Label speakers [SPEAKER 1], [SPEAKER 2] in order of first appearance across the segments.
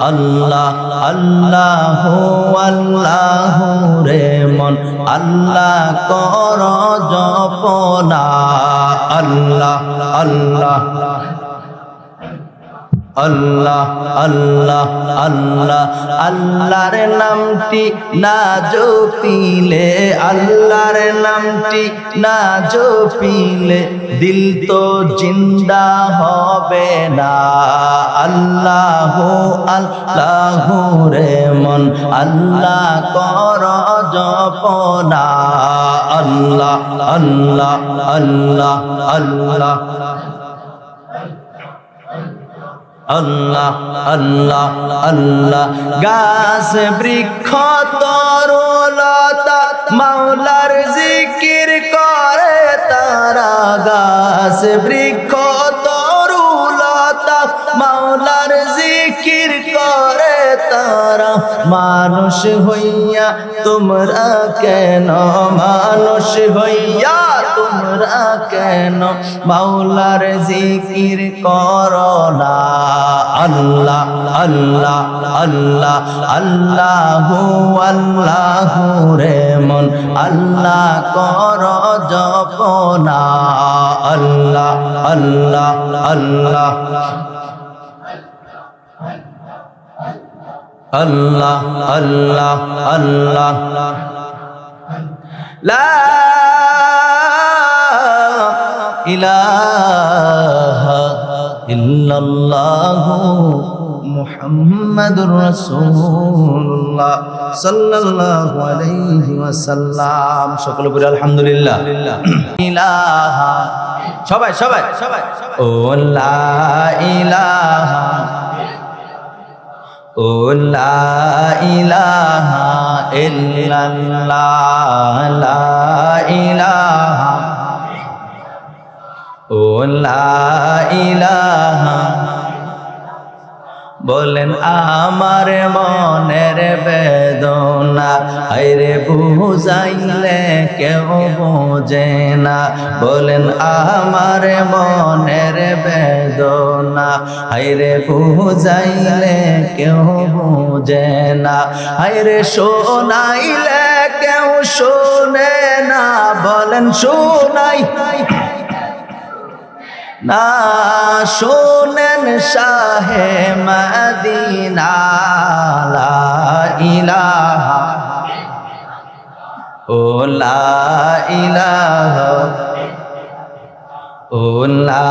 [SPEAKER 1] আল্লাহ আল্লাহু আল্লাহু রে মন আল্লাহ কর জপনা আল্লাহ আল্লাহ আল্লাহ আল্লাহ আল্লাহ আল্লাহর নামটি না জপিলে আল্লাহর নামটি না জপিলে দিল তো জিন্দা হবে না আল্লাহু আল্লাহু রে মন আল্লাহ কর জপনা আল্লাহ আল্লাহ আল্লাহ আল্লাহ আল্লাহ আল্লাহ আল্লাহ গাছ বৃক্ষ তরুলতা মাওলার জিকির করে তারা গাছ বৃক্ষ তরুলতা মাওলার জিকির করে তারা মানুষ হইয়া তোমরা কেন মানুষ হইয়া তোমরা কেন মাওলার জিকির করো না আল্লাহ আল্লাহ আল্লাহ আল্লাহু আল্লাহু রে মন আল্লাহ কর জপনা আল্লাহ আল্লাহ আল্লাহ আল্লাহ আল্লাহ আল্লাহ লা ইলাহা ইল্লাল্লাহু মুহাম্মাদুর রাসূলুল্লাহ সাল্লাল্লাহু আলাইহি ওয়াসাল্লাম সকলে বলি আলহামদুলিল্লাহ ইলাহা সবাই সবাই সবাই ও লা ইলাহা ও লা ইলাহা ইল্লাল্লাহ লা ইলাহা ও লা ইলাহা বলেন আমার মনের বেদনা হায়রে বুঝাইলে কেউ বোঝে না বলেন আমার মনের বেদনা হায়রে বুঝাইলে কেউ বোঝে না হায়রে শোনাইলে কেউ শোনে না বলেন শোনাই না শোনেন শাহে মদিনা লা ইলাহা ও লা ইলাহা ও লা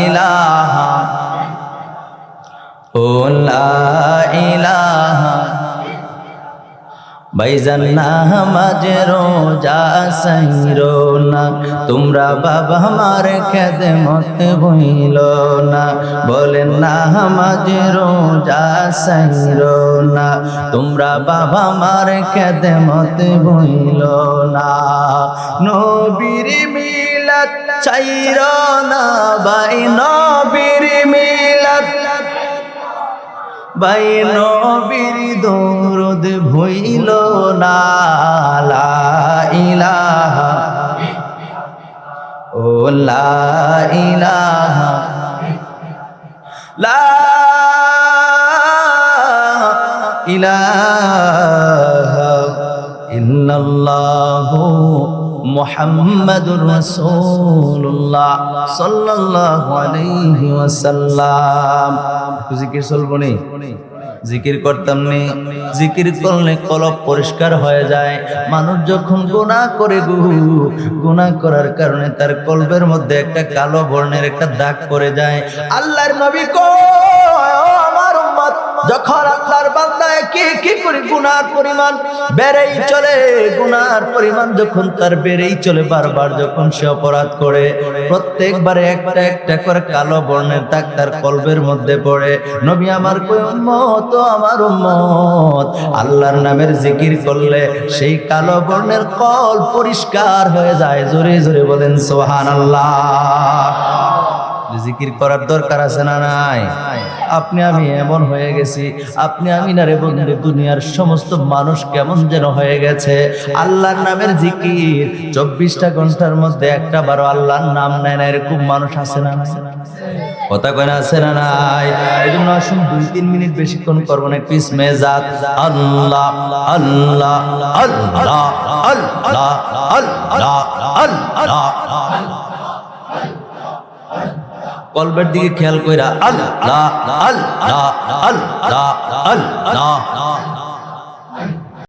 [SPEAKER 1] ইলাহা ও লা ইলাহা ভাইজান নামাজ রোজা সাইরো না তোমরা বাবা আমার খেদমত বইল না বলেন নামাজ রোজা সাইরো না তোমরা বাবা আমার খেদমত বইল না নবীর মিলাদ চাইরো না ভাই নবীর মিলাদ ভাই নবীর দরুদ ভুইল না লা ইলাহা ও লা ইলাহা লা ইলাহা ইল্লাল্লাহু মুহাম্মাদুর রাসূলুল্লাহ সাল্লাল্লাহু আলাইহি ওয়াসাল্লাম জিকির চলবনি জিকির করতাম নি জিকির করলে কলব পরিষ্কার হয়ে যায় মানুষ যখন গুনাহ করে গুনাহ করার কারণে তার কলবের মধ্যে একটা কালো বর্ণের একটা দাগ পড়ে যায় আল্লাহর নবী কয় আমার উম্মত যখন আল্লাহর বান্দা কি করে গুনাহর পরিমাণ বেড়েই চলে গুনাহর পরিমাণ যখন তার বেড়েই চলে বারবার যখন সে অপরাধ করে প্রত্যেকবারে একটা একটা করে কালো বর্ণের দাগ তার কলবের মধ্যে পড়ে নবী আমার কই উম্মত আমার উম্মত আল্লাহর নামের জিকির করলে সেই কালো বর্ণের কল পরিষ্কার হয়ে যায় জোরে জোরে বলেন সুবহানাল্লাহ জিকির করার দরকার আছে না নাই আপনি আমি এমন হয়ে গেছি আপনি আমি না রে বন্ধু দুনিয়ার সমস্ত মানুষ কেমন যেন হয়ে গেছে আল্লাহর নামের জিকির 24টা ঘন্টার মধ্যে একটা বারো আল্লাহর নাম নেয় না এরকম মানুষ আছে না কথা কয় না, আছে না নাই? এই জন্য আসুন 2-3 মিনিট বেশিক্ষণ করবো না, একটু ইসমে জাত আল্লাহ আল্লাহ আল্লাহ আল্লাহ আল্লাহ আল্লাহ। কলবের দিকে খেয়াল কইরা আল্লাহ আল্লাহ আল্লাহ আল্লাহ।